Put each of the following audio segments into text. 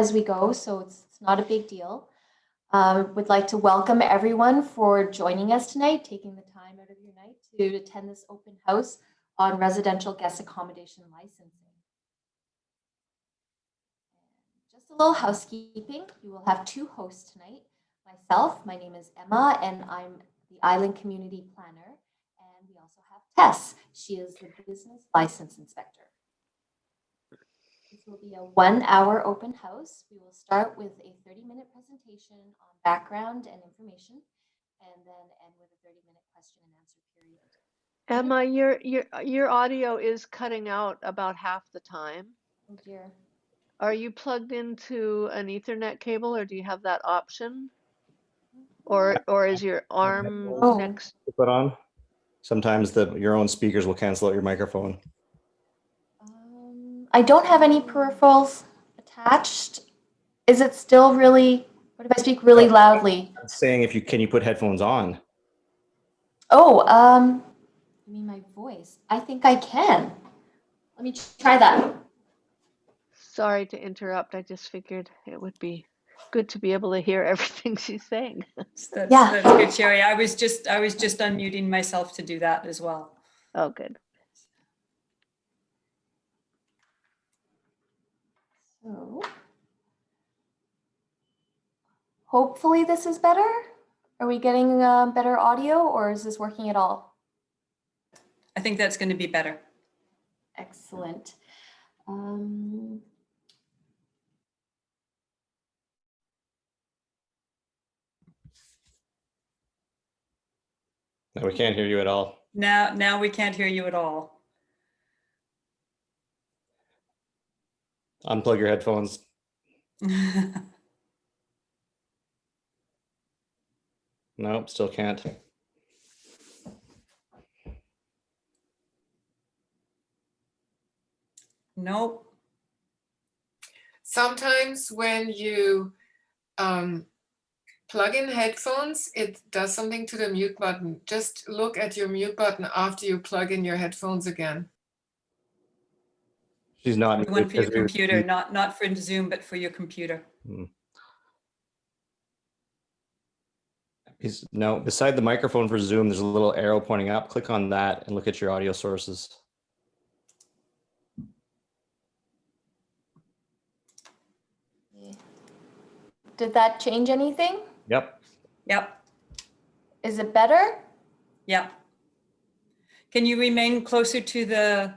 as we go, so it's not a big deal. Would like to welcome everyone for joining us tonight, taking the time out of your night to attend this open house on residential guest accommodation licensing. Just a little housekeeping. We will have two hosts tonight. Myself, my name is Emma, and I'm the Island Community Planner. And we also have Tess. She is the Business License Inspector. This will be a 1 hour open house. We will start with a 30-minute presentation on background and information, and then end with a 30-minute question and answer period. Emma, your audio is cutting out about half the time. Oh dear. Are you plugged into an Ethernet cable, or do you have that option? Or is your arm next? Put on. Sometimes your own speakers will cancel out your microphone. I don't have any peripherals attached. Is it still really, what if I speak really loudly? I'm saying can you put headphones on? Oh, you mean my voice? I think I can. Let me try that. Sorry to interrupt. I just figured it would be good to be able to hear everything she's saying. That's good, Sherry. I was just unmuting myself to do that as well. Oh, good. So, hopefully this is better. Are we getting better audio, or is this working at all? I think that's going to be better. Excellent. No, we can't hear you at all. Now we can't hear you at all. Unplug your headphones. Nope, still can't. Nope. Sometimes when you plug in headphones, it does something to the mute button. Just look at your mute button after you plug in your headphones again. She's not. The one for your computer, not for Zoom, but for your computer. No, beside the microphone for Zoom, there's a little arrow pointing up. Click on that and look at your audio sources. Did that change anything? Yep. Is it better? Yep. Can you remain closer to the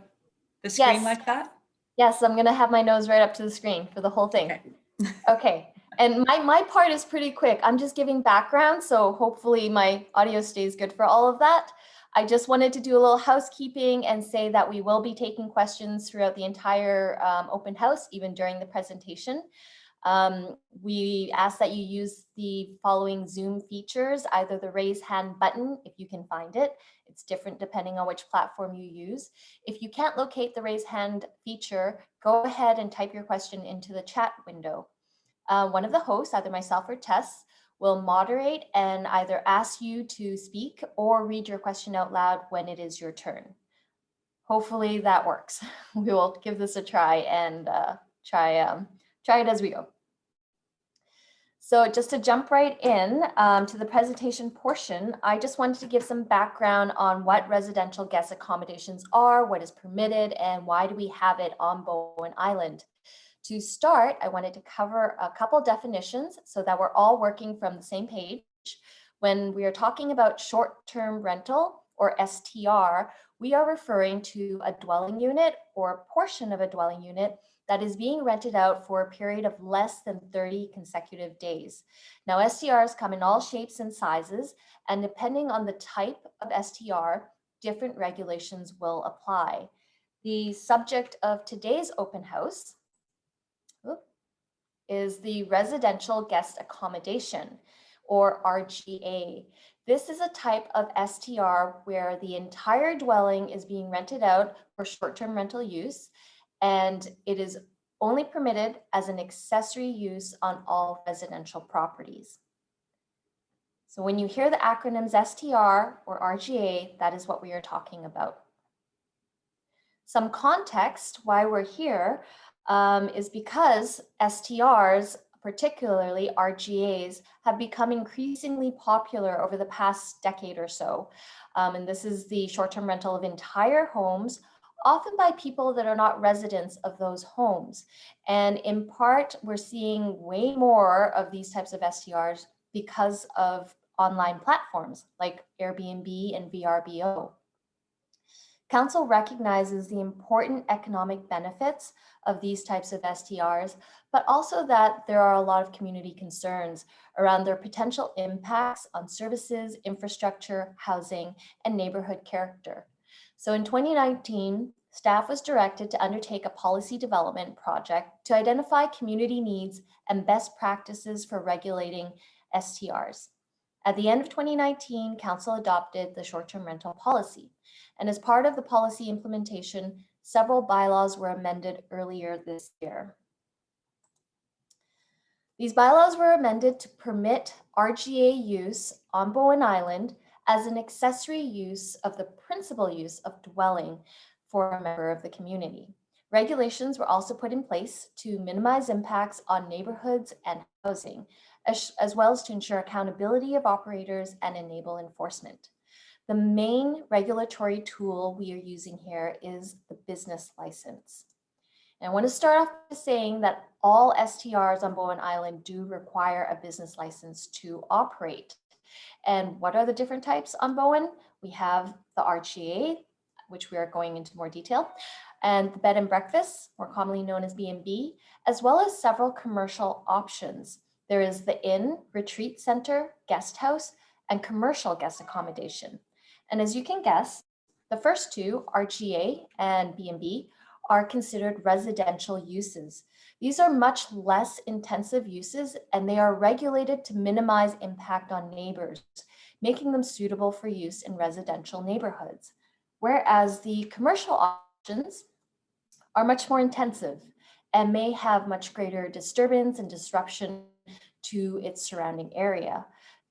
screen Yes. like that? Yes, I'm gonna have my nose right up to the screen for the whole thing. Okay. Okay, and my part is pretty quick. I'm just giving background, so hopefully my audio stays good for all of that. I just wanted to do a little housekeeping and say that we will be taking questions throughout the entire open house, even during the presentation. We ask that you use the following Zoom features, either the raise hand button, if you can find it. It's different depending on which platform you use. If you can't locate the raise hand feature, go ahead and type your question into the chat window. One of the hosts, either myself or Tess, will moderate and either ask you to speak or read your question out loud when it is your turn. Hopefully that works. We will give this a try and try it as we go. So just to jump right in to the presentation portion, I just wanted to give some background on what residential guest accommodations are, what is permitted, and why do we have it on Bowen Island. To start, I wanted to cover a couple definitions so that we're all working from the same page. When we are talking about short-term rental, or STR, we are referring to a dwelling unit or a portion of a dwelling unit that is being rented out for a period of less than 30 consecutive days. Now, STRs come in all shapes and sizes, and depending on the type of STR, different regulations will apply. The subject of today's open house is the Residential Guest Accommodation, or RGA. This is a type of STR where the entire dwelling is being rented out for short-term rental use, and it is only permitted as an accessory use on all residential properties. So when you hear the acronyms STR or RGA, that is what we are talking about. Some context why we're here. is because STRs, particularly RGAs, have become increasingly popular over the past decade or so. And this is the short-term rental of entire homes, often by people that are not residents of those homes. And in part, we're seeing way more of these types of STRs because of online platforms like Airbnb and VRBO. Council recognizes the important economic benefits of these types of STRs, but also that there are a lot of community concerns around their potential impacts on services, infrastructure, housing, and neighborhood character. So in 2019, staff was directed to undertake a policy development project to identify community needs and best practices for regulating STRs. At the end of 2019, Council adopted the short-term rental policy. And as part of the policy implementation, several bylaws were amended earlier this year. These bylaws were amended to permit RGA use on Bowen Island as an accessory use of the principal use of dwelling for a member of the community. Regulations were also put in place to minimize impacts on neighborhoods and housing, as well as to ensure accountability of operators and enable enforcement. The main regulatory tool we are using here is the business license. And I want to start off by saying that all STRs on Bowen Island do require a business license to operate. And what are the different types on Bowen? We have the RGA, which we are going into more detail, and the bed and breakfast, more commonly known as B&B, as well as several commercial options. There is the inn, retreat center, guest house, and commercial guest accommodation. And as you can guess, the first two, RGA and B&B, are considered residential uses. These are much less intensive uses, and they are regulated to minimize impact on neighbors, making them suitable for use in residential neighborhoods. Whereas the commercial options are much more intensive and may have much greater disturbance and disruption to its surrounding area.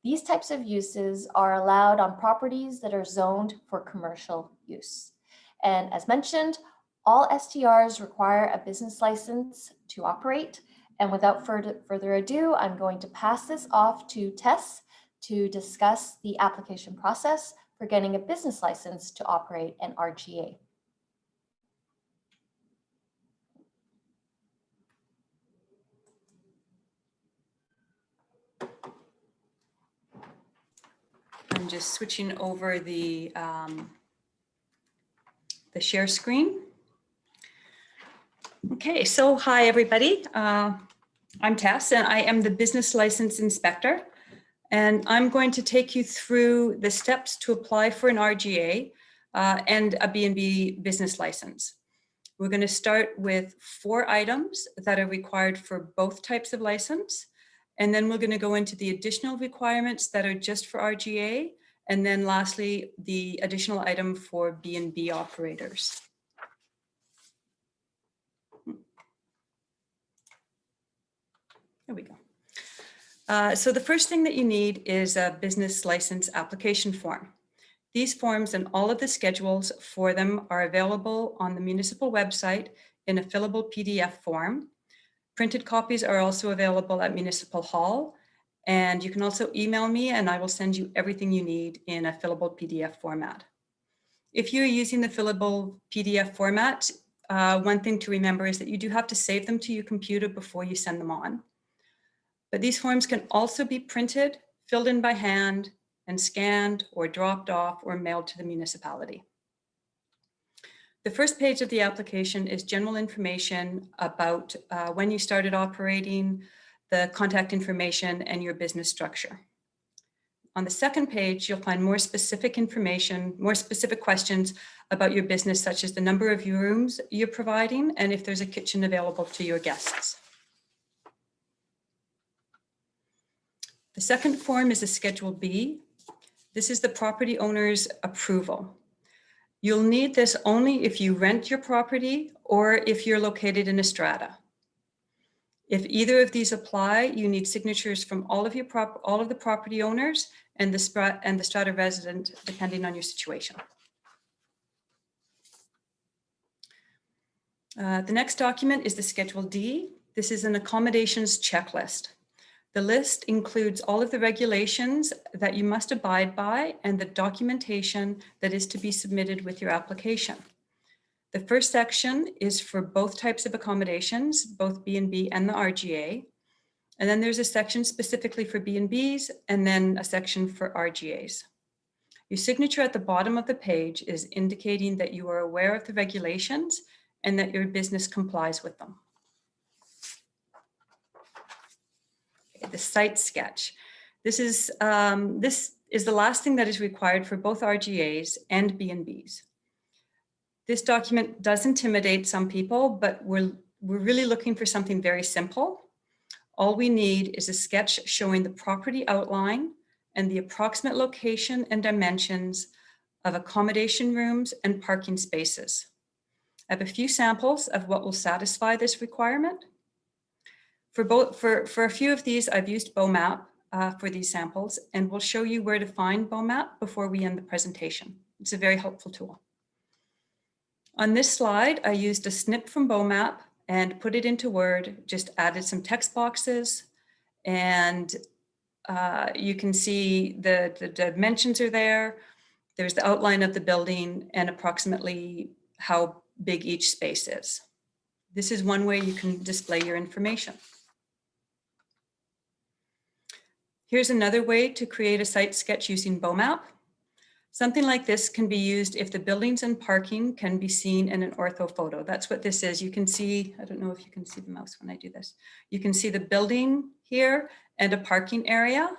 These types of uses are allowed on properties that are zoned for commercial use. And as mentioned, all STRs require a business license to operate. And without further ado, I'm going to pass this off to Tess to discuss the application process for getting a business license to operate an RGA. I'm just switching over the share screen. Okay, so hi everybody. I'm Tess and I am the Business License Inspector. And I'm going to take you through the steps to apply for an RGA and a B&B business license. We're going to start with 4 items that are required for both types of license. And then we're going to go into the additional requirements that are just for RGA. And then lastly, the additional item for B&B operators. There we go. So the first thing that you need is a business license application form. These forms and all of the schedules for them are available on the municipal website in a fillable PDF form. Printed copies are also available at Municipal Hall, and you can also email me and I will send you everything you need in a fillable PDF format. If you're using the fillable PDF format, one thing to remember is that you do have to save them to your computer before you send them on. But these forms can also be printed, filled in by hand, and scanned or dropped off or mailed to the municipality. The first page of the application is general information about when you started operating, the contact information, and your business structure. On the second page, you'll find more specific information, more specific questions about your business, such as the number of rooms you're providing and if there's a kitchen available to your guests. The second form is a Schedule B. This is the property owner's approval. You'll need this only if you rent your property or if you're located in a strata. If either of these apply, you need signatures from all of the property owners and the strata resident, depending on your situation. The next document is the Schedule D. This is an accommodations checklist. The list includes all of the regulations that you must abide by and the documentation that is to be submitted with your application. The first section is for both types of accommodations, both B&B and the RGA. And then there's a section specifically for B&Bs and then a section for RGAs. Your signature at the bottom of the page is indicating that you are aware of the regulations and that your business complies with them. Okay, the site sketch. This is the last thing that is required for both RGAs and B&Bs. This document does intimidate some people, but we're really looking for something very simple. All we need is a sketch showing the property outline and the approximate location and dimensions of accommodation rooms and parking spaces. I have a few samples of what will satisfy this requirement. For a few of these, I've used BOMAP for these samples, and we'll show you where to find BOMAP before we end the presentation. It's a very helpful tool. On this slide, I used a snip from BOMAP and put it into Word, just added some text boxes, and you can see the dimensions are there. There's the outline of the building and approximately how big each space is. This is one way you can display your information. Here's another way to create a site sketch using BOMAP. Something like this can be used if the buildings and parking can be seen in an ortho photo. That's what this is. You can see, I don't know if you can see the mouse when I do this. You can see the building here and a parking area.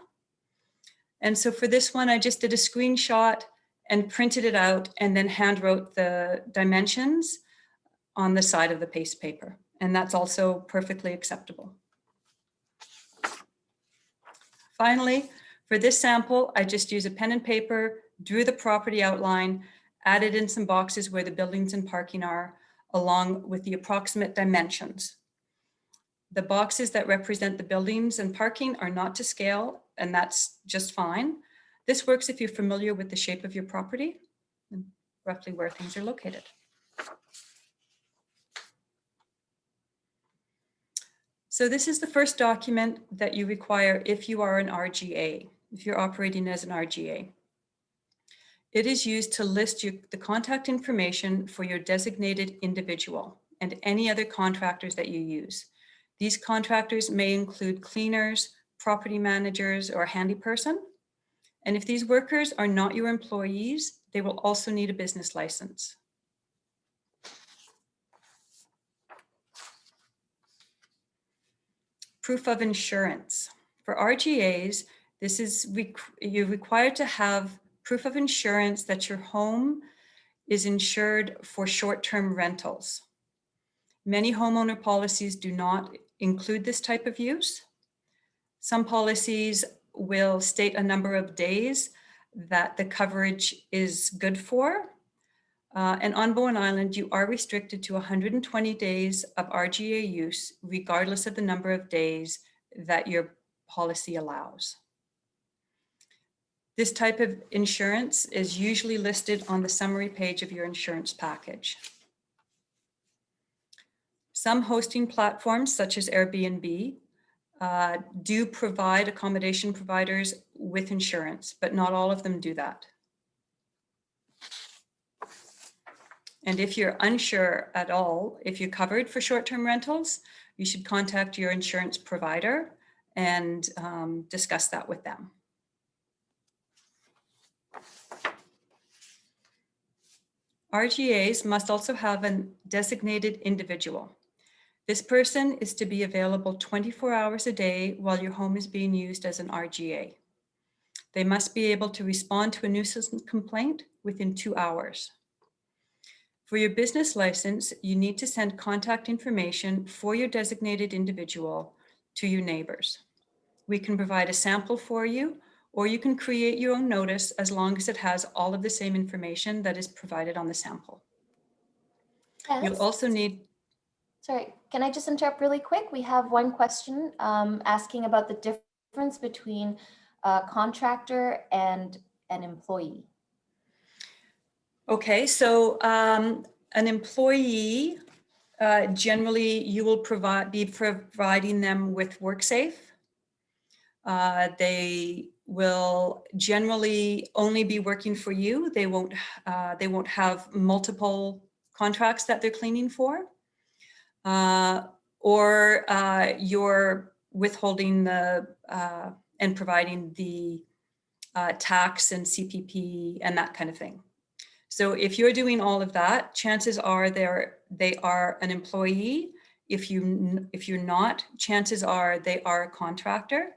And so for this one, I just did a screenshot and printed it out and then hand wrote the dimensions on the side of the paste paper. And that's also perfectly acceptable. Finally, for this sample, I just use a pen and paper, drew the property outline, added in some boxes where the buildings and parking are, along with the approximate dimensions. The boxes that represent the buildings and parking are not to scale, and that's just fine. This works if you're familiar with the shape of your property and roughly where things are located. So this is the first document that you require if you are an RGA, if you're operating as an RGA. It is used to list the contact information for your designated individual and any other contractors that you use. These contractors may include cleaners, property managers, or a handy person. And if these workers are not your employees, they will also need a business license. Proof of insurance. For RGAs, you're required to have proof of insurance that your home is insured for short-term rentals. Many homeowner policies do not include this type of use. Some policies will state a number of days that the coverage is good for. And on Bowen Island, you are restricted to 120 days of RGA use, regardless of the number of days that your policy allows. This type of insurance is usually listed on the summary page of your insurance package. Some hosting platforms, such as Airbnb, do provide accommodation providers with insurance, but not all of them do that. And if you're unsure at all, if you're covered for short-term rentals, you should contact your insurance provider and discuss that with them. RGAs must also have a designated individual. This person is to be available 24 hours a day while your home is being used as an RGA. They must be able to respond to a nuisance complaint within 2 hours. For your business license, you need to send contact information for your designated individual to your neighbors. We can provide a sample for you, or you can create your own notice as long as it has all of the same information that is provided on the sample. Yes. You'll also need... Sorry, can I just interrupt really quick? We have one question asking about the difference between a contractor and an employee. Okay, so an employee Generally, you will be providing them with WorkSafe. They will generally only be working for you. They won't have multiple contracts that they're cleaning for, or you're withholding the and providing the tax and CPP and that kind of thing. So if you're doing all of that, chances are they are an employee. If you're not, chances are they are a contractor.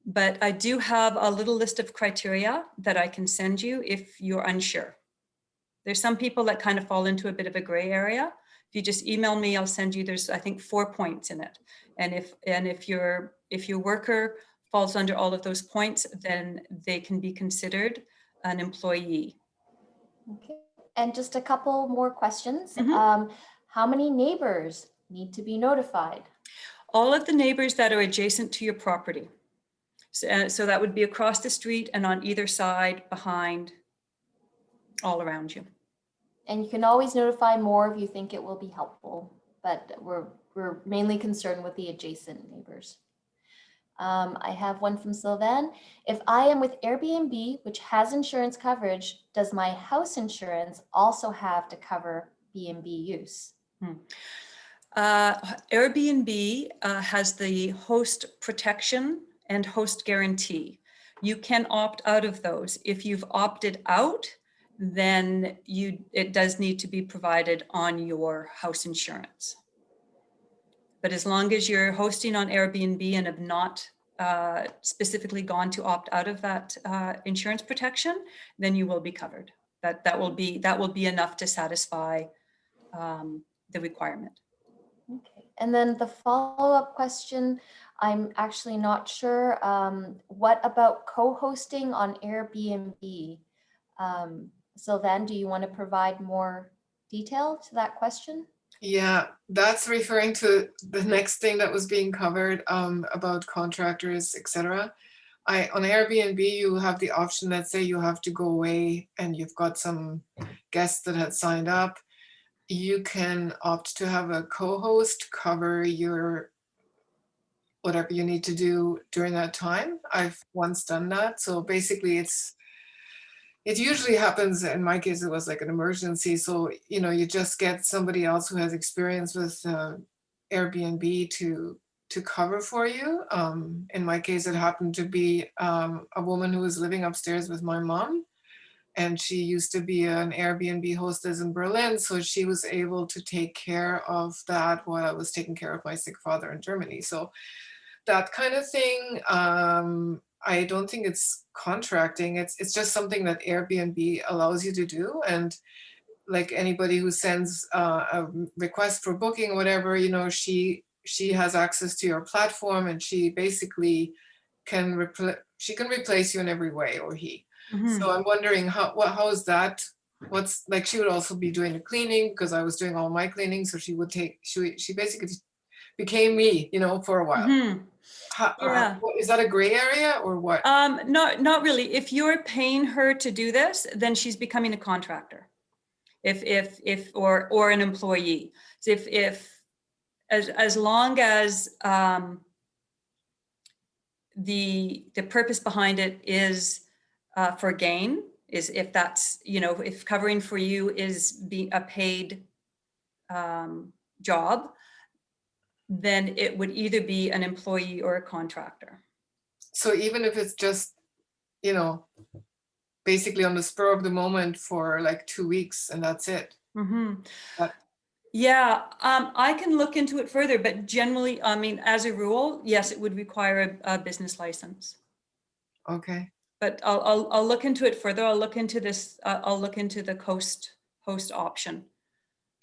But I do have a little list of criteria that I can send you if you're unsure. There's some people that kind of fall into a bit of a gray area. If you just email me, I'll send you, there's I think 4 points in it. And if your worker falls under all of those points, then they can be considered an employee. Okay, and just a couple more questions. Mhm. How many neighbors need to be notified? All of the neighbors that are adjacent to your property. So that would be across the street and on either side, behind, all around you. And you can always notify more if you think it will be helpful, but we're mainly concerned with the adjacent neighbors. I have one from Sylvain. If I am with Airbnb, which has insurance coverage, does my house insurance also have to cover B&B use? Airbnb has the host protection and host guarantee. You can opt out of those. If you've opted out, then it does need to be provided on your house insurance. But as long as you're hosting on Airbnb and have not specifically gone to opt out of that insurance protection, then you will be covered. That will be enough to satisfy the requirement. Okay, and then the follow-up question, I'm actually not sure. What about co-hosting on Airbnb? Sylvain, do you want to provide more detail to that question? Yeah, that's referring to the next thing that was being covered about contractors, etc. On Airbnb, you have the option that say you have to go away and you've got some guests that had signed up. You can opt to have a co-host cover your whatever you need to do during that time. I've once done that. So basically it usually happens, in my case, it was like an emergency. So, you just get somebody else who has experience with Airbnb to cover for you. In my case, it happened to be a woman who was living upstairs with my mom. And she used to be an Airbnb hostess in Berlin. So she was able to take care of that while I was taking care of my sick father in Germany. So that kind of thing, I don't think it's contracting. It's just something that Airbnb allows you to do. And like anybody who sends a request for booking or whatever, she has access to your platform and she basically can replace you in every way, or he. Mm-hmm. So I'm wondering how is that? What's like, she would also be doing the cleaning because I was doing all my cleaning. So she basically became me, for a while. Mm-hmm. Yeah. Is that a gray area or what? Not really. If you're paying her to do this, then she's becoming a contractor. Or an employee. So as long as the purpose behind it is for gain, is if that's, if covering for you is a paid job, then it would either be an employee or a contractor. So even if it's just, basically on the spur of the moment for like 2 weeks and that's it. Mm-hmm. Yeah, I can look into it further, but generally, as a rule, yes, it would require a business license. Okay. But I'll look into it further. I'll look into this. I'll look into the host option,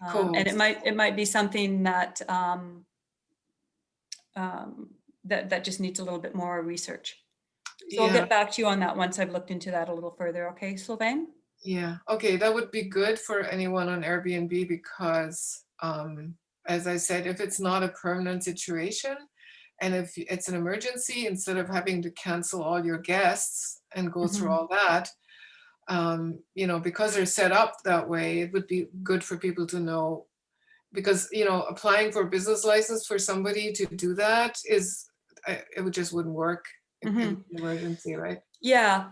and it might be something that that just needs a little bit more research. So I'll get back to you on that once I've looked into that a little further. Okay, Sylvain? Yeah. Okay, that would be good for anyone on Airbnb because, as I said, if it's not a permanent situation, and if it's an emergency, instead of having to cancel all your guests and go through all that, because they're set up that way, it would be good for people to know because, you know, applying for a business license for somebody to do that is, just wouldn't work. It would be an emergency, right? Yeah.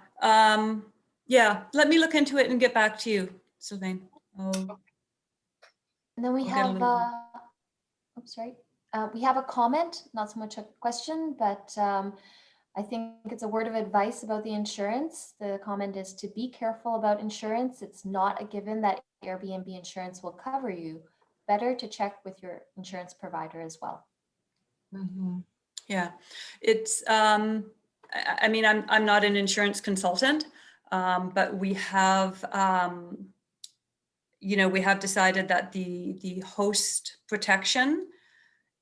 Yeah. Let me look into it and get back to you, Sylvain. And then we I'll get a have, little more. oops, sorry. We have a comment, not so much a question, but I think it's a word of advice about the insurance. The comment is to be careful about insurance. It's not a given that Airbnb insurance will cover you. Better to check with your insurance provider as well. Yeah, it's, I mean, I'm not an insurance consultant, but we have, you know, we have decided that the host protection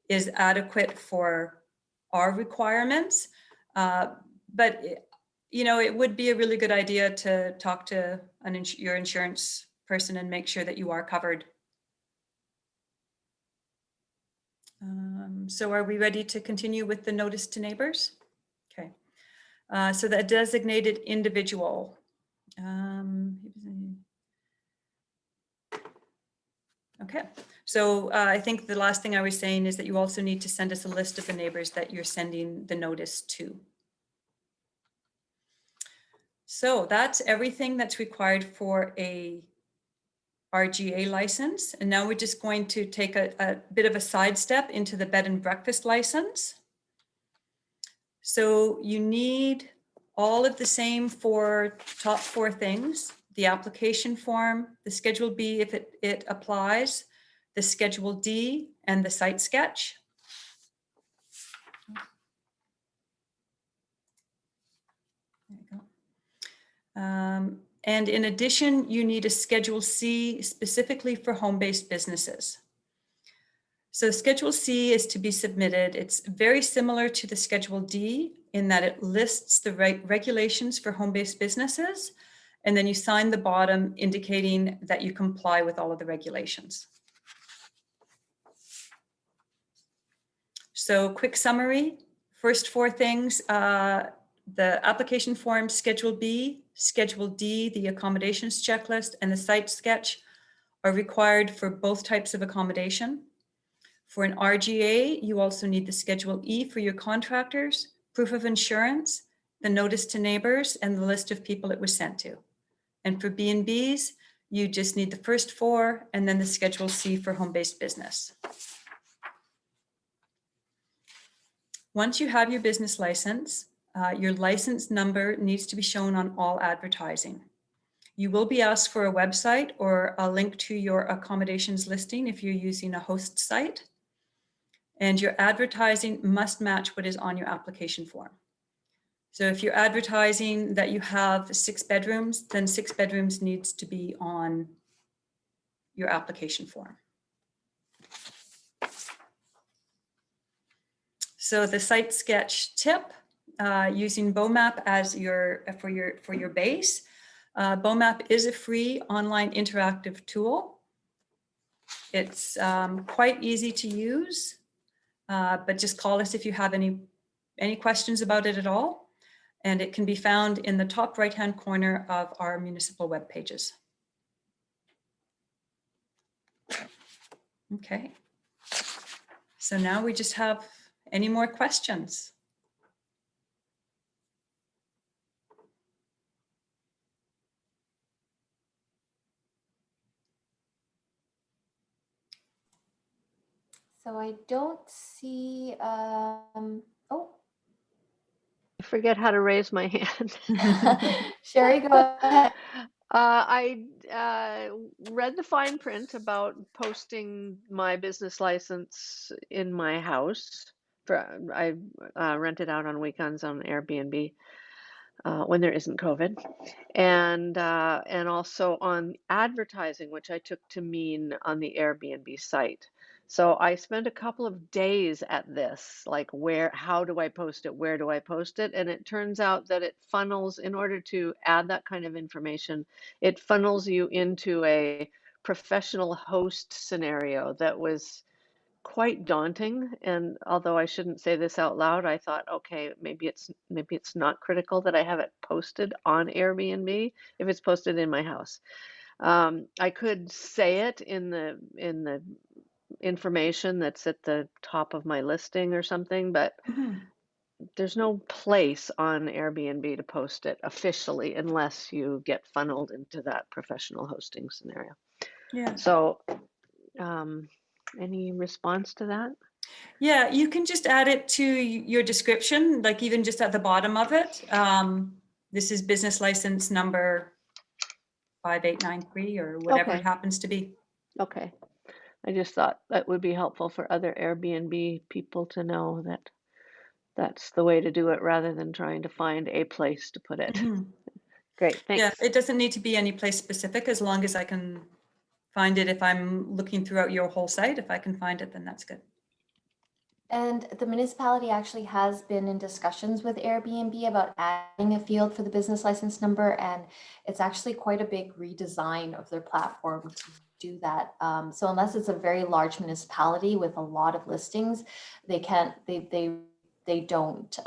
is adequate for our requirements. But, you know, it would be a really good idea to talk to your insurance person and make sure that you are covered. So are we ready to continue with the notice to neighbors? Okay. So the designated individual. Okay. So I think the last thing I was saying is that you also need to send us a list of the neighbors that you're sending the notice to. So that's everything that's required for a RGA license. And now we're just going to take a bit of a sidestep into the bed and breakfast license. So you need all of the same top four things: the application form, the Schedule B if it applies, the Schedule D, and the site sketch. There you go. And in addition, you need a Schedule C specifically for home-based businesses. So Schedule C is to be submitted. It's very similar to the Schedule D in that it lists the regulations for home-based businesses, and then you sign the bottom indicating that you comply with all of the regulations. So quick summary, first four things, the application form, Schedule B, Schedule D, the accommodations checklist, and the site sketch are required for both types of accommodation. For an RGA, you also need the Schedule E for your contractors, proof of insurance, the notice to neighbors, and the list of people it was sent to. And for B&Bs, you just need the first four and then the Schedule C for home-based business. Once you have your business license, your license number needs to be shown on all advertising. You will be asked for a website or a link to your accommodations listing if you're using a host site. And your advertising must match what is on your application form. So if you're advertising that you have 6 bedrooms, then 6 bedrooms needs to be on your application form. So the site sketch tip, using BOMAP as for your base. BOMAP is a free online interactive tool. It's quite easy to use, but just call us if you have any questions about it at all. And it can be found in the top right-hand corner of our municipal web pages. Okay. So now we just have any more questions? So I don't see, oh. I forget how to raise my hand. Sherry, go ahead. I read the fine print about posting my business license in my house. I rent it out on weekends on Airbnb when there isn't COVID, and also on advertising, which I took to mean on the Airbnb site. So I spent a couple of days at this, like how do I post it? Where do I post it? And it turns out that it funnels, in order to add that kind of information, it funnels you into a professional host scenario that was quite daunting. And although I shouldn't say this out loud, I thought, okay, maybe it's not critical that I have it posted on Airbnb if it's posted in my house. I could say it in the information that's at the top of my listing or something, but Mhm. there's no place on Airbnb to post it officially unless you get funneled into that professional hosting scenario. Yeah. So, any response to that? Yeah, you can just add it to your description, like even just at the bottom of it. This is business license number 5893 or whatever it Okay. happens to be. Okay. I just thought that would be helpful for other Airbnb people to know that that's the way to do it rather than trying to find a place to put it. Mhm. Great, Yeah, thanks. it doesn't need to be any place specific as long as I can find it. If I'm looking throughout your whole site, if I can find it, then that's good. And the municipality actually has been in discussions with Airbnb about adding a field for the business license number, and it's actually quite a big redesign of their platform to do that. So unless it's a very large municipality with a lot of listings, they can't, they don't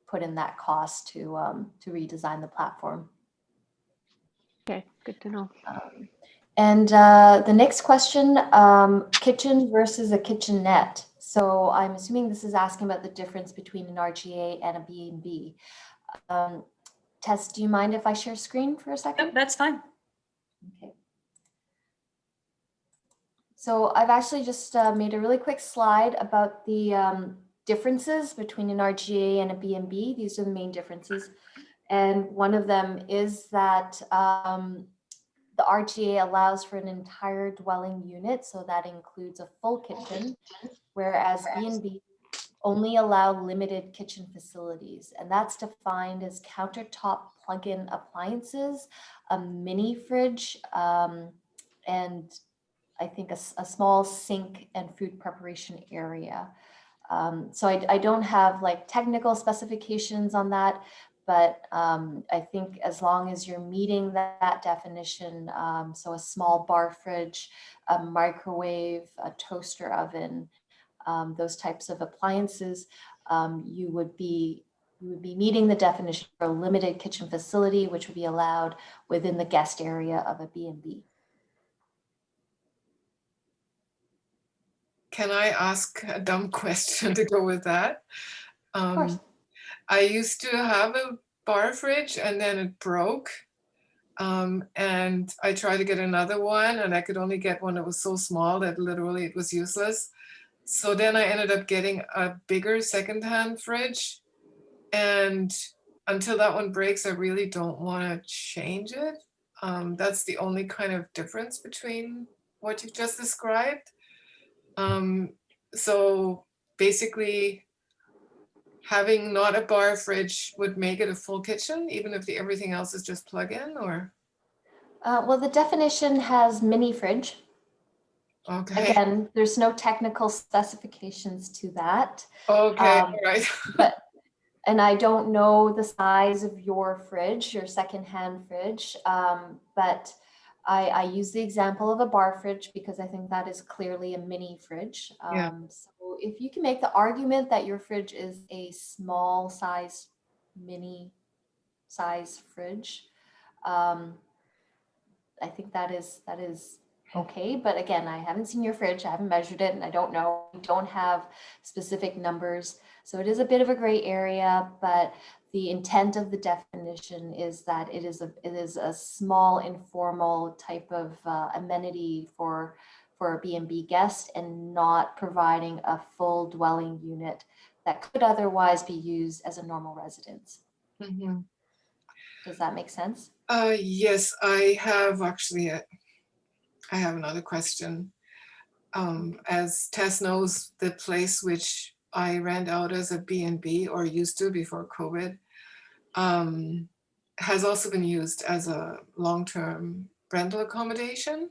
put in that cost to redesign the platform. Okay, good to know. And the next question, kitchen versus a kitchenette. So I'm assuming this is asking about the difference between an RGA and a B&B. Tess, do you mind if I share screen for a second? Yep, that's fine. Okay. So I've actually just made a really quick slide about the differences between an RGA and a B&B. These are the main differences. And one of them is that the RGA allows for an entire dwelling unit, so that includes a full kitchen, whereas B&B only allow limited kitchen facilities, and that's defined as countertop plug-in appliances, a mini fridge, and I think a small sink and food preparation area. So I don't have like technical specifications on that, but I think as long as you're meeting that definition, so a small bar fridge, a microwave, a toaster oven, those types of appliances, you would be meeting the definition for a limited kitchen facility, which would be allowed within the guest area of a B&B. Can I ask a dumb question to go with that? Of course. I used to have a bar fridge and then it broke. And I tried to get another one and I could only get one that was so small that literally it was useless. So then I ended up getting a bigger secondhand fridge. And until that one breaks, I really don't want to change it. That's the only kind of difference between what you've just described. So basically, having not a bar fridge would make it a full kitchen, even if everything else is just plug-in, or? Well, the definition has mini fridge. Okay. Again, there's no technical specifications to that. Okay, all right. And I don't know the size of your fridge, your secondhand fridge, but I use the example of a bar fridge because I think that is clearly a mini fridge. Yeah. So if you can make the argument that your fridge is a small size, mini size fridge, I think that is okay. But again, I haven't seen your fridge, I haven't measured it, and I don't know. We don't have specific numbers. So it is a bit of a gray area, but the intent of the definition is that it is a small informal type of amenity for a B&B guest and not providing a full dwelling unit that could otherwise be used as a normal residence. Mm-hmm. Does that make sense? Yes, I have actually, I have another question. As Tess knows, the place which I rent out as a B&B or used to before COVID has also been used as a long-term rental accommodation.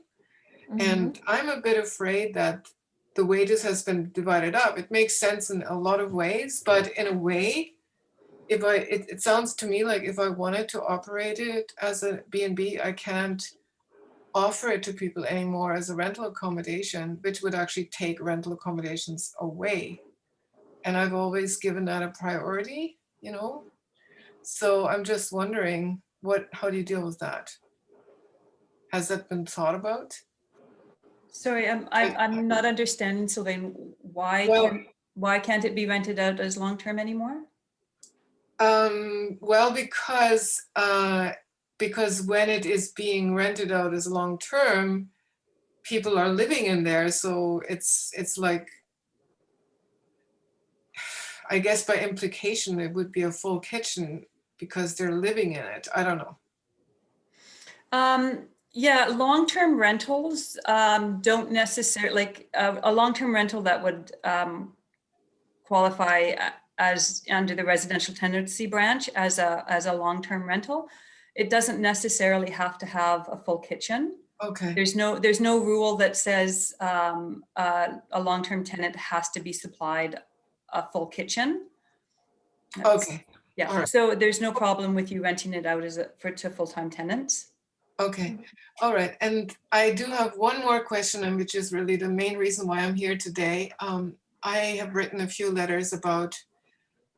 And I'm a bit afraid that the way this has been divided up, it makes sense in a lot of ways, but in a way, it sounds to me like if I wanted to operate it as a B&B, I can't offer it to people anymore as a rental accommodation, which would actually take rental accommodations away. And I've always given that a priority, you know? So I'm just wondering, how do you deal with that? Has that been thought about? Sorry, I'm not understanding, Sylvain. Well, Why can't it be rented out as long-term anymore? well, because when it is being rented out as long-term, people are living in there, so it's like, I guess by implication, it would be a full kitchen because they're living in it. I don't know. Yeah, long-term rentals don't necessarily, like a long-term rental that would qualify as under the residential tenancy branch as a long-term rental. It doesn't necessarily have to have a full kitchen. Okay. There's no rule that says a long-term tenant has to be supplied a full kitchen. Okay. Yeah. All right. So there's no problem with you renting it out to full-time tenants. Okay. All right. And I do have one more question, and which is really the main reason why I'm here today. I have written a few letters about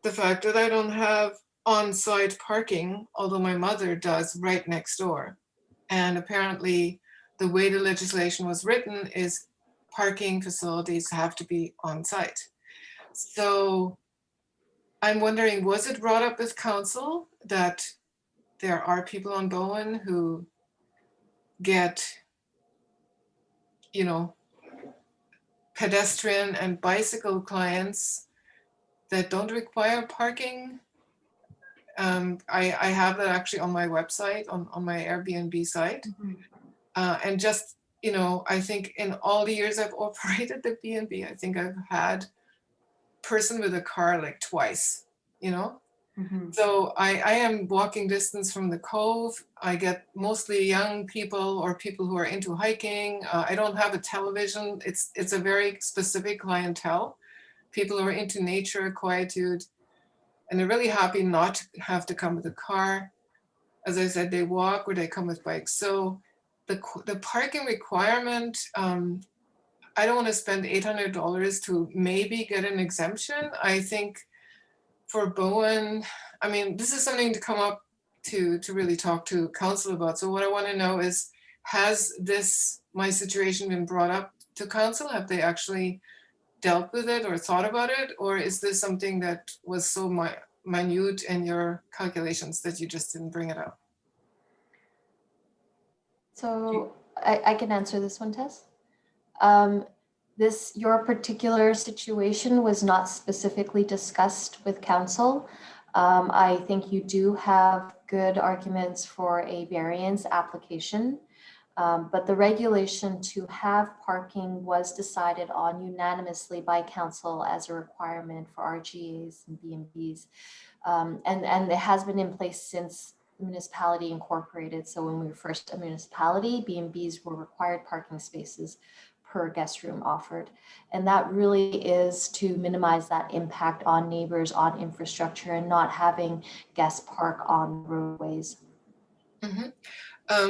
the fact that I don't have on-site parking, although my mother does right next door. And apparently the way the legislation was written is parking facilities have to be on-site. So I'm wondering, was it brought up with council that there are people on Bowen who get, pedestrian and bicycle clients that don't require parking? I have that actually on my website, on my Airbnb site. And just, I think in all the years I've operated the B&B, I think I've had person with a car like twice, So I am walking distance from the Cove. I get mostly young people or people who are into hiking. I don't have a television. It's a very specific clientele. People who are into nature, quietude, and they're really happy not to have to come with a car. As I said, they walk or they come with bikes. So the parking requirement, I don't want to spend $800 to maybe get an exemption. I think for Bowen, I mean, this is something to come up to really talk to council about. So what I want to know is, has my situation been brought up to council? Have they actually dealt with it or thought about it? Or is this something that was so minute in your calculations that you just didn't bring it up? So I can answer this one, Tess. Your particular situation was not specifically discussed with council. I think you do have good arguments for a variance application, but the regulation to have parking was decided on unanimously by council as a requirement for RGAs and B&Bs. And it has been in place since the municipality incorporated. So when we were first a municipality, B&Bs were required parking spaces per guest room offered. And that really is to minimize that impact on neighbors, on infrastructure, and not having guests park on roadways.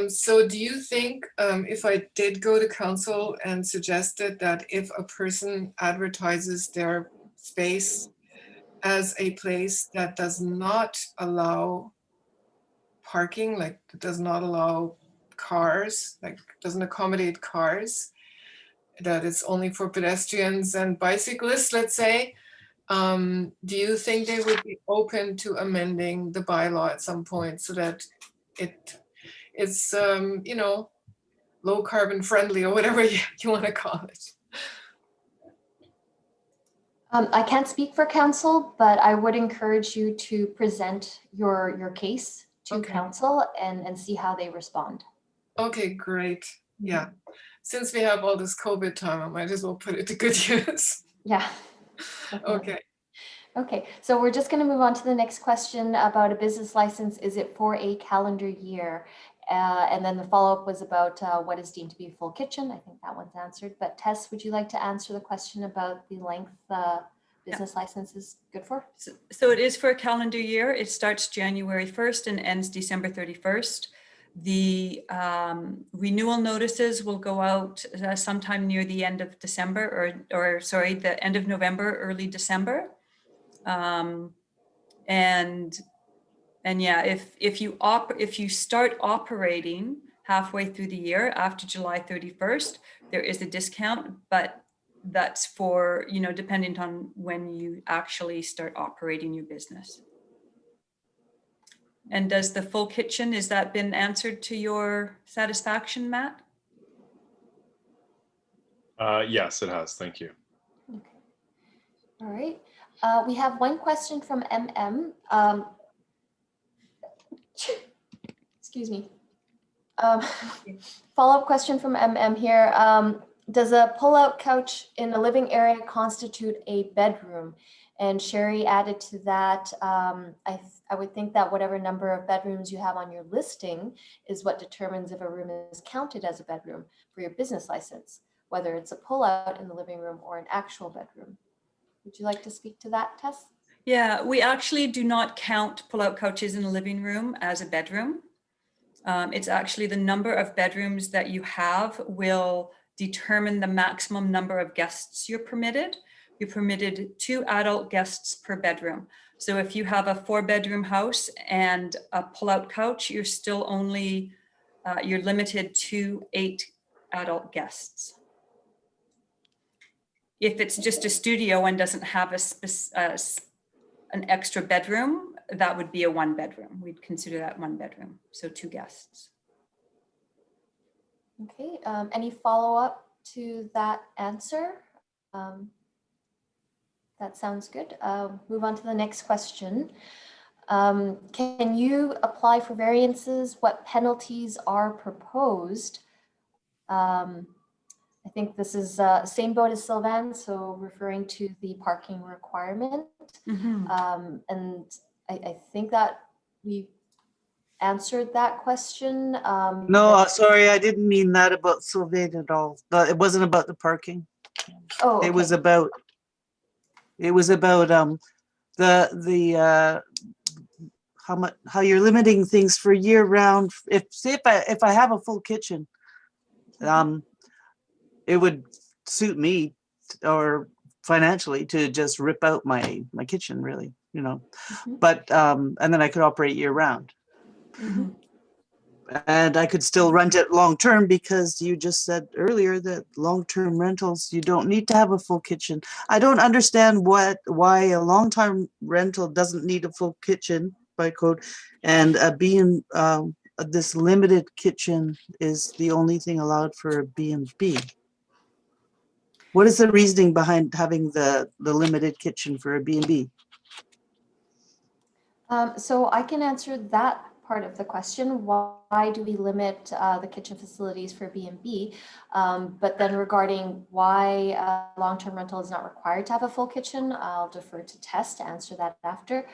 So do you think if I did go to council and suggested that if a person advertises their space as a place that does not allow parking, like does not allow cars, like doesn't accommodate cars, that it's only for pedestrians and bicyclists, let's say, do you think they would be open to amending the bylaw at some point so that it's low carbon friendly or whatever you want to call it? I can't speak for council, but I would encourage you to present your case to council and see how they respond. Okay, great. Yeah. Since we have all this COVID time, I might as well put it to good use. Yeah. Okay. Okay, so we're just going to move on to the next question about a business license. Is it for a calendar year? And then the follow-up was about what is deemed to be a full kitchen. I think that one's answered. But Tess, would you like to answer the question about the length business license is good for? So it is for a calendar year. It starts January 1st and ends December 31st. The renewal notices will go out sometime near the end of December or sorry, the end of November, early December. And yeah, if you start operating halfway through the year after July 31st, there is a discount, but that's for, dependent on when you actually start operating your business. And does the full kitchen, has that been answered to your satisfaction, Matt? Yes, it has. Thank you. Okay. All right. We have one question from MM. Excuse me. Follow-up question from MM here. Does a pull-out couch in a living area constitute a bedroom? And Sherry added to that, I would think that whatever number of bedrooms you have on your listing is what determines if a room is counted as a bedroom for your business license, whether it's a pull-out in the living room or an actual bedroom. Would you like to speak to that, Tess? Yeah, we actually do not count pull-out couches in a living room as a bedroom. It's actually the number of bedrooms that you have will determine the maximum number of guests you're permitted. You're permitted 2 adult guests per bedroom. So if you have a 4-bedroom house and a pull-out couch, you're still only, you're limited to 8 adult guests. If it's just a studio and doesn't have an extra bedroom, that would be a 1-bedroom. We'd consider that 1 bedroom, so 2 guests. Okay, any follow-up to that answer? That sounds good. Move on to the next question. Can you apply for variances? What penalties are proposed? I think this is same boat as Sylvan, so referring to the parking requirement. Mm-hmm. And I think that we answered that question. No, sorry, I didn't mean that about Sylvain at all. It wasn't about the parking. Oh, okay. It was about the how you're limiting things for year round. If I have a full kitchen, it would suit me or financially to just rip out my kitchen, really, Mhm. but and then I could operate year round. Mhm. And I could still rent it long term, because you just said earlier that long-term rentals, you don't need to have a full kitchen. I don't understand why a long-term rental doesn't need a full kitchen by code, and being this limited kitchen is the only thing allowed for a B&B. What is the reasoning behind having the limited kitchen for a B&B? So I can answer that part of the question. Why do we limit the kitchen facilities for B&B? But then regarding why long-term rental is not required to have a full kitchen, I'll defer to Tess to answer that after.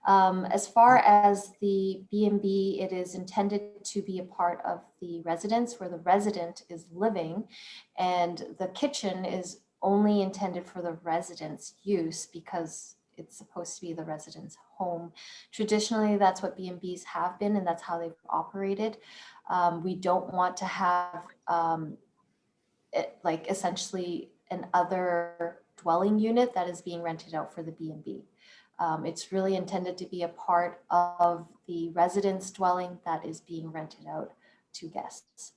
As far as the B&B, it is intended to be a part of the residence where the resident is living, and the kitchen is only intended for the resident's use because it's supposed to be the resident's home. Traditionally, that's what B&Bs have been, and that's how they've operated. We don't want to have like essentially an other dwelling unit that is being rented out for the B&B. It's really intended to be a part of the residence dwelling that is being rented out to guests.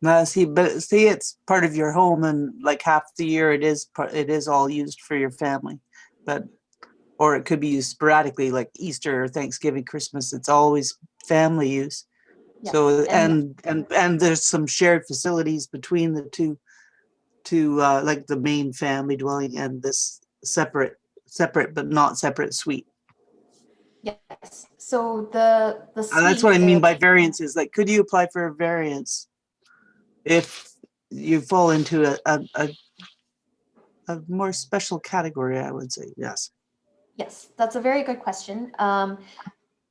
Now, but it's part of your home, and like half the year it is all used for your family, or it could be used sporadically, like Easter, Thanksgiving, Christmas. It's always family use. Yeah. So and there's some shared facilities between the two, like the main family dwelling and this separate but not separate suite. Yes. So the And that's what I mean suite by variances. Like, could you apply for a variance if you fall into a more special category? I would say yes. Yes, that's a very good question.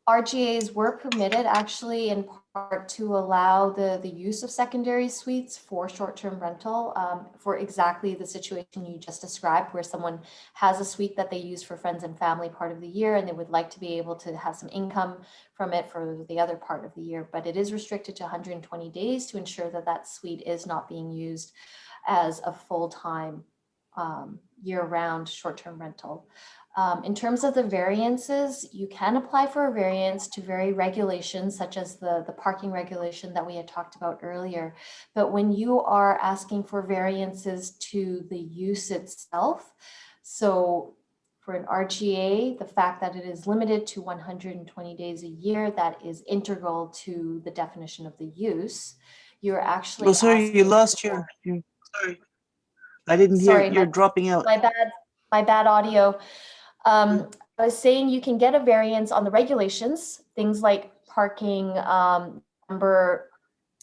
RGAs were permitted actually in part to allow the use of secondary suites for short-term rental for exactly the situation you just described, where someone has a suite that they use for friends and family part of the year, and they would like to be able to have some income from it for the other part of the year. But it is restricted to 120 days to ensure that that suite is not being used as a full-time year-round short-term rental. In terms of the variances, you can apply for a variance to vary regulations such as the parking regulation that we had talked about earlier. But when you are asking for variances to the use itself, so for an RGA, the fact that it is limited to 120 days a year, that is integral to the definition of the use. You're actually Oh, sorry, you asking lost for- your, sorry. I didn't hear, Sorry, you're dropping out. my bad audio. I was saying you can get a variance on the regulations, things like parking, number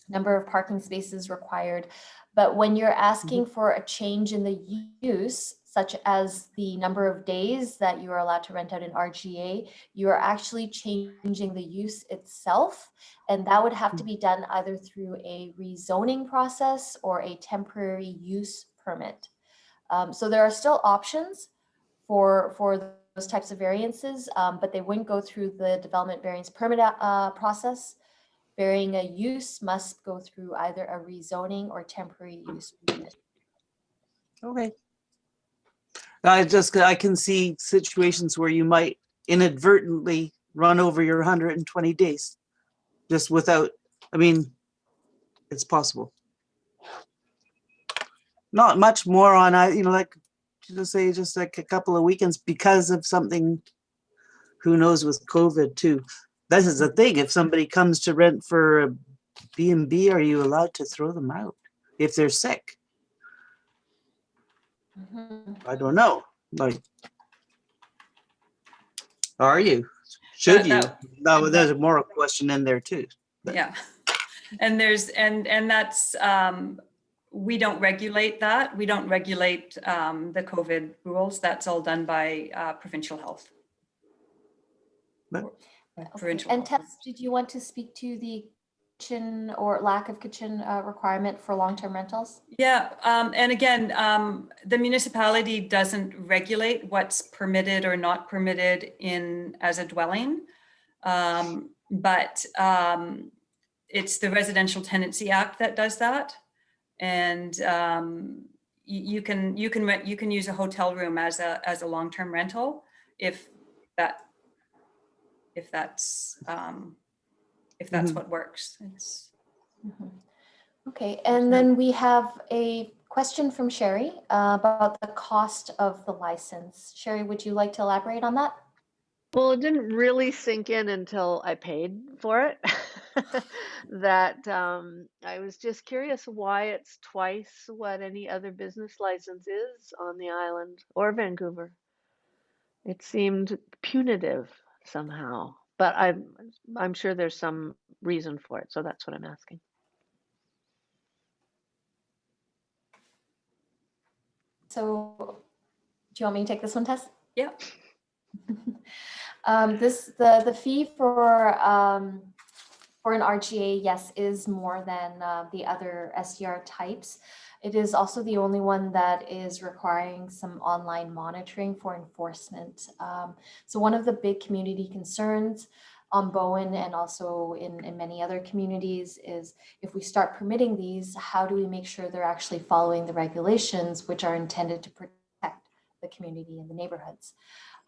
of parking spaces required. But when you're asking for a change in the use, such as the number of days that you are allowed to rent out in RGA, you are actually changing the use itself. And that would have to be done either through a rezoning process or a temporary use permit. So there are still options for those types of variances, but they wouldn't go through the development variance permit process. Varying a use must go through either a rezoning or temporary use permit. Okay. I can see situations where you might inadvertently run over your 120 days just without, I mean, it's possible. Not much more on, like, just like a couple of weekends because of something, who knows, with COVID too. This is the thing. If somebody comes to rent for a B&B, are you allowed to throw them out if they're sick? I don't know. Like, are you? Should you? No, there's a moral question in there too. But. Yeah. And there's, and that's, we don't regulate that. We don't regulate the COVID rules. That's all done by provincial health. But, Provincial And health. Tess, did you want to speak to the kitchen or lack of kitchen requirement for long-term rentals? Yeah, and again, the municipality doesn't regulate what's permitted or not permitted as a dwelling, but it's the Residential Tenancy Act that does that, and you can use a hotel room as a long-term rental if that's what works. Okay, and then we have a question from Sherry about the cost of the license. Sherry, would you like to elaborate on that? Well, it didn't really sink in until I paid for it. That I was just curious why it's twice what any other business license is on the island or Vancouver. It seemed punitive somehow, but I'm sure there's some reason for it, so that's what I'm asking. So, do you want me to take this one, Tess? Yeah. The fee for an RGA, yes, is more than the other SDR types. It is also the only one that is requiring some online monitoring for enforcement. So one of the big community concerns on Bowen and also in many other communities is if we start permitting these, how do we make sure they're actually following the regulations which are intended to protect the community and the neighborhoods?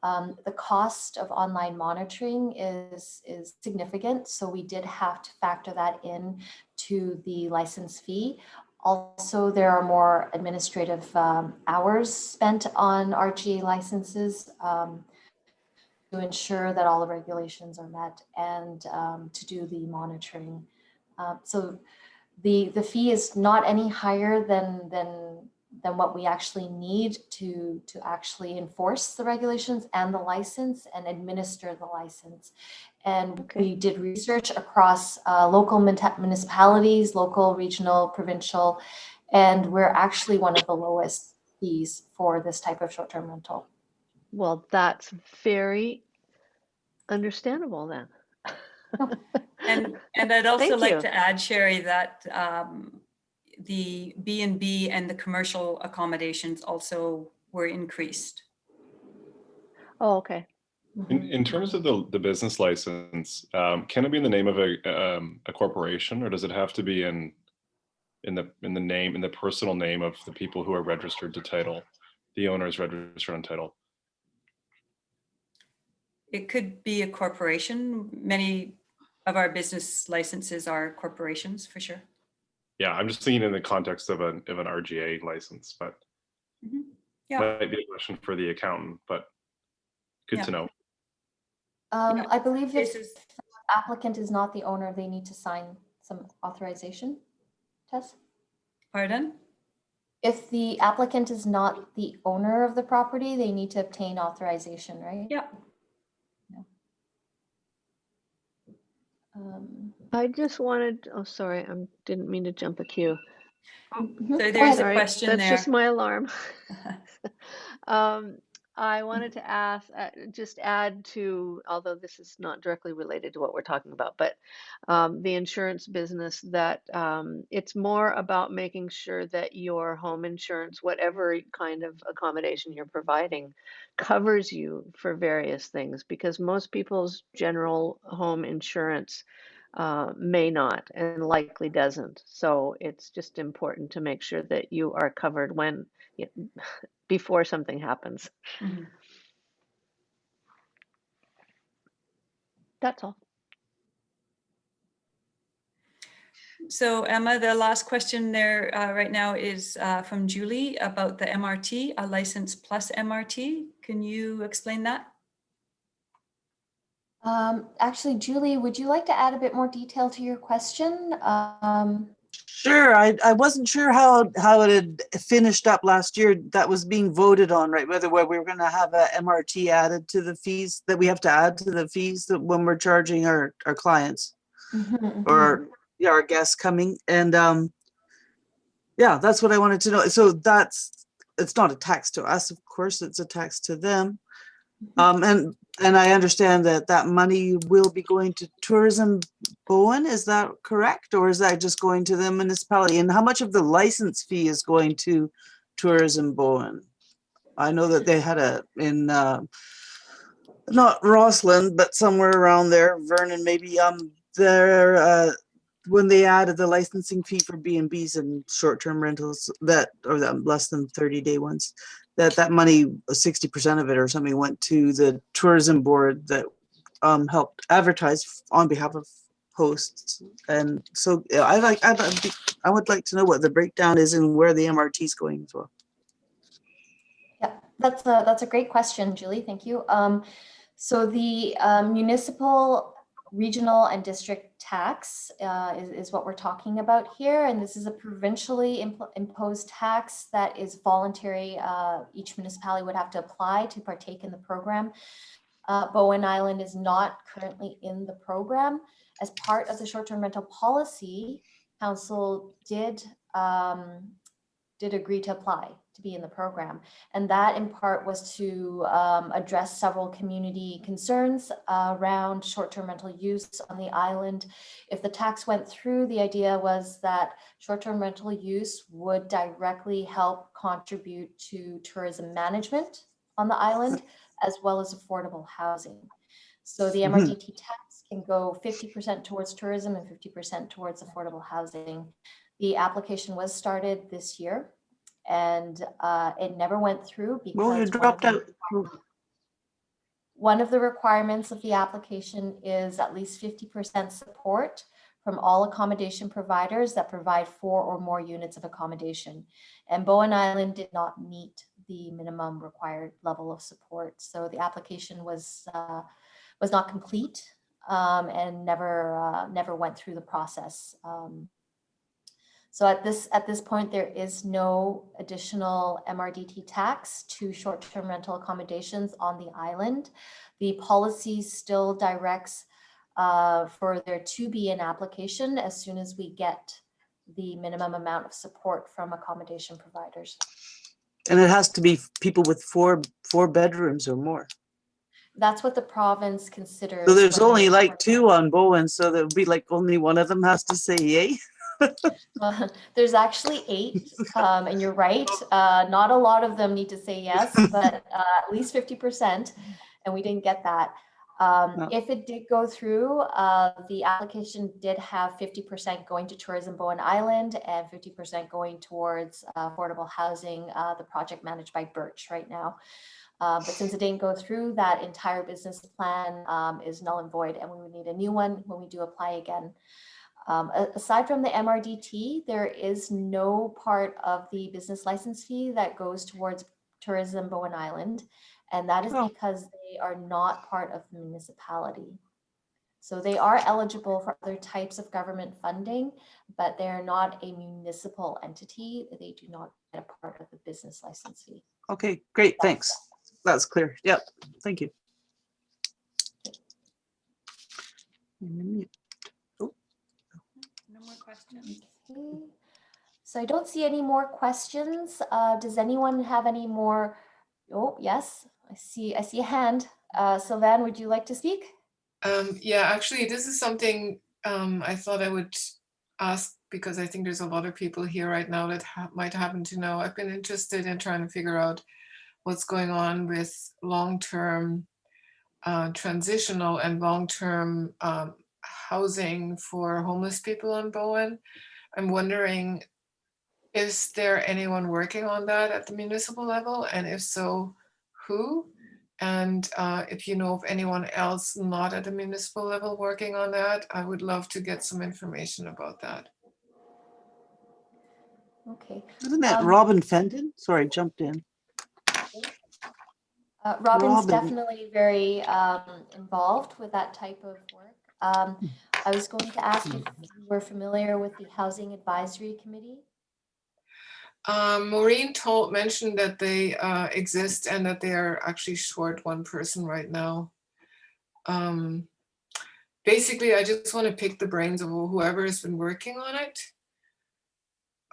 The cost of online monitoring is significant, so we did have to factor that in to the license fee. Also, there are more administrative hours spent on RGA licenses to ensure that all the regulations are met and to do the monitoring. So the fee is not any higher than what we actually need to actually enforce the regulations and the license and administer the license. And we did research across local municipalities, local, regional, provincial, and we're actually one of the lowest fees for this type of short-term rental. Well, that's very understandable then. And I'd also Thank like you. to add, Sherry, that the B&B and the commercial accommodations also were increased. Oh, okay. In terms of the business license, can it be in the name of a corporation, or does it have to be in the personal name of the people who are registered to title? the owner is registered on title? It could be a corporation. Many of our business licenses are corporations for sure. Yeah, I'm just thinking in the context of an RGA license, but Yeah. might be a question for the accountant, but good Yeah. to know. I believe if This is, applicant is not the owner, they need to sign some authorization. Tess? pardon? If the applicant is not the owner of the property, they need to obtain authorization, right? Yeah. I just wanted, oh, sorry, I didn't mean to jump a queue. Mhm. So Go there's a ahead. question That's there. just my alarm. I wanted to ask, just add to, although this is not directly related to what we're talking about, but the insurance business, that it's more about making sure that your home insurance, whatever kind of accommodation you're providing, covers you for various things, because most people's general home insurance may not and likely doesn't. So it's just important to make sure that you are covered when, before something happens. Mhm. That's all. So Emma, the last question there right now is from Julie about the MRT, a license plus MRT. Can you explain that? Actually, Julie, would you like to add a bit more detail to your question? Sure, I wasn't sure how it had finished up last year. That was being voted on, right? Whether we were going to have a MRT added to the fees that we have to add to the fees that when we're charging our clients or our guests coming. And yeah, that's what I wanted to know. So it's not a tax to us, of course, it's a tax to them. And I understand that money will be going to Tourism Bowen, is that correct? Or is that just going to the municipality? And how much of the license fee is going to Tourism Bowen? I know that they had in not Rossland, but somewhere around there, Vernon, maybe there when they added the licensing fee for B&Bs and short-term rentals or the less than 30-day ones, that money, 60% of it or something, went to the tourism board that helped advertise on behalf of hosts. And so I would like to know what the breakdown is and where the MRT is going as well. Yeah, that's a great question, Julie. Thank you. So the municipal, regional, and district tax is what we're talking about here, and this is a provincially imposed tax that is voluntary. Each municipality would have to apply to partake in the program. Bowen Island is not currently in the program. As part of the short-term rental policy, council did agree to apply to be in the program. And that in part was to address several community concerns around short-term rental use on the island. If the tax went through, the idea was that short-term rental use would directly help contribute to tourism management on the island, as well as affordable housing. So the MRDT tax can go 50% towards tourism and 50% towards affordable housing. The application was started this year, and it never went through because Well, you dropped out. One of the requirements of the application is at least 50% support from all accommodation providers that provide 4 or more units of accommodation. And Bowen Island did not meet the minimum required level of support. So the application was not complete and never went through the process. So at this point, there is no additional MRDT tax to short-term rental accommodations on the island. The policy still directs for there to be an application as soon as we get the minimum amount of support from accommodation providers. And it has to be people with four bedrooms or more. That's what the province considers. So there's only like 2 on Bowen, so there would be like only one of them has to say yay. There's actually 8, and you're right. Not a lot of them need to say yes, but at least 50%, and we didn't get that. Oh. If it did go through, the application did have 50% going to Tourism Bowen Island and 50% going towards affordable housing, the project managed by Birch right now. But since it didn't go through, that entire business plan is null and void, and we would need a new one when we do apply again. Aside from the MRDT, there is no part of the business license fee that goes towards Tourism Bowen Island, and that is Oh. because they are not part of the municipality. So they are eligible for other types of government funding, but they're not a municipal entity. They do not get a part of the business license fee. Okay, great, thanks. That's clear. Yep, thank you. No more questions. Okay. So I don't see any more questions. Does anyone have any more? Oh, yes, I see a hand. Sylvain, would you like to speak? Yeah, actually, this is something I thought I would ask because I think there's a lot of people here right now that might happen to know. I've been interested in trying to figure out what's going on with long-term transitional and long-term housing for homeless people in Bowen. I'm wondering, is there anyone working on that at the municipal level? And if so, who? And if you know of anyone else not at the municipal level working on that, I would love to get some information about that. Okay. Isn't that Robin Fenton? Sorry, jumped in. Robin's Robin. definitely very involved with that type of work. I was going to ask if you were familiar with the Housing Advisory Committee. Maureen mentioned that they exist and that they are actually short one person right now. Basically, I just want to pick the brains of whoever has been working on it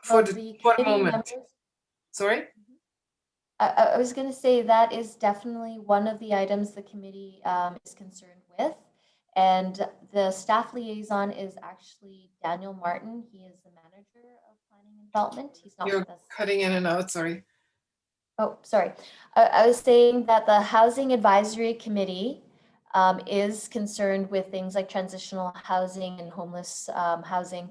for the one moment. Members? Sorry? I was going to say that is definitely one of the items the committee is concerned with. And the staff liaison is actually Daniel Martin. He is the manager of planning and development. He's not You're with us. cutting in and out, sorry. Oh, sorry. I was saying that the Housing Advisory Committee is concerned with things like transitional housing and homeless housing.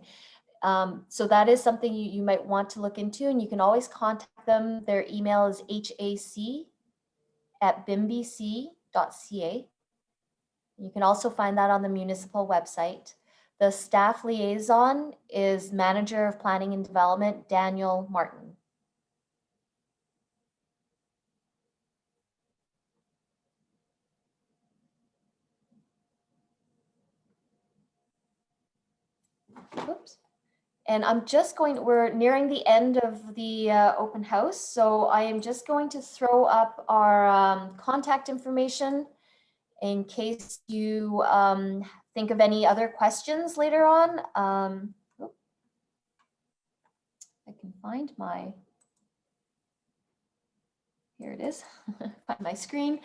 So that is something you might want to look into, and you can always contact them. Their email is hac@bimbc.ca. You can also find that on the municipal website. The staff liaison is Manager of Planning and Development, Daniel Martin. Oops. And I'm just we're nearing the end of the open house. So I am just going to throw up our contact information in case you think of any other questions later on. I can find here it is, find my screen.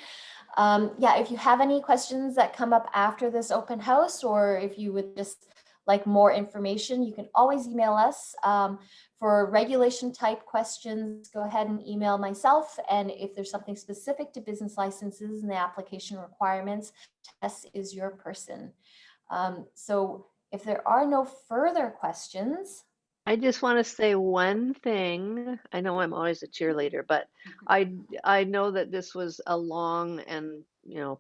Yeah, if you have any questions that come up after this open house, or if you would just like more information, you can always email us. For regulation type questions, go ahead and email myself. And if there's something specific to business licenses and the application requirements, Tess is your person. So if there are no further questions. I just want to say one thing. I know I'm always a cheerleader, but I know that this was a long and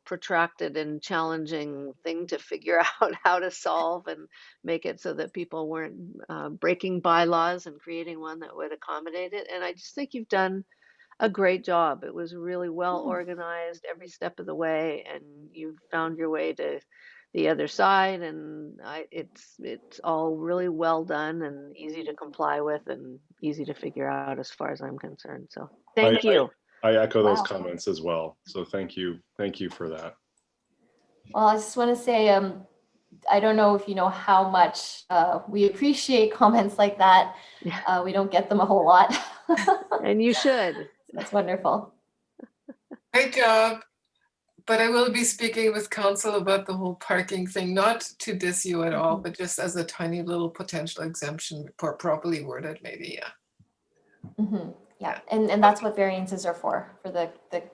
protracted and challenging thing to figure out how to solve and make it so that people weren't breaking bylaws and creating one that would accommodate it. And I just think you've done a great job. It was really well organized every step of the way, and you found your way to the other side, and it's all really well done and easy to comply with and easy to figure out as far as I'm concerned. So thank you. I echo those Wow. comments as well. So thank you for that. Well, I just want to say, I don't know if you know how much we appreciate comments like that. Yeah. We don't get them a whole lot. And you should. That's wonderful. Great job. But I will be speaking with council about the whole parking thing, not to diss you at all, but just as a tiny little potential exemption, properly worded, maybe, yeah. Mm-hmm. Yeah, and that's what variances are for the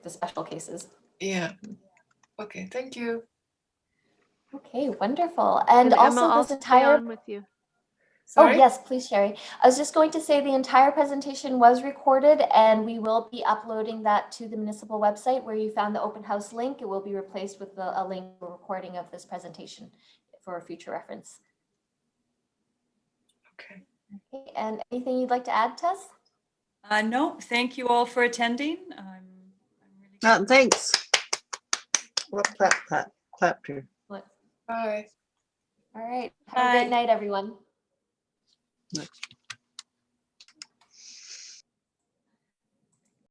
special cases. Yeah. Okay, thank you. Okay, wonderful. And Emma, also I'll this stay entire on with you. Oh, Sorry? yes, please, Sherry. I was just going to say the entire presentation was recorded and we will be uploading that to the municipal website where you found the open house link. It will be replaced with a link for recording of this presentation for future reference. Okay. Okay, and anything you'd like to add, Tess? No, thank you all for attending. I'm really Thanks. Well, clap, clap, clap here. Bye. All right. Have a great Bye. night, everyone.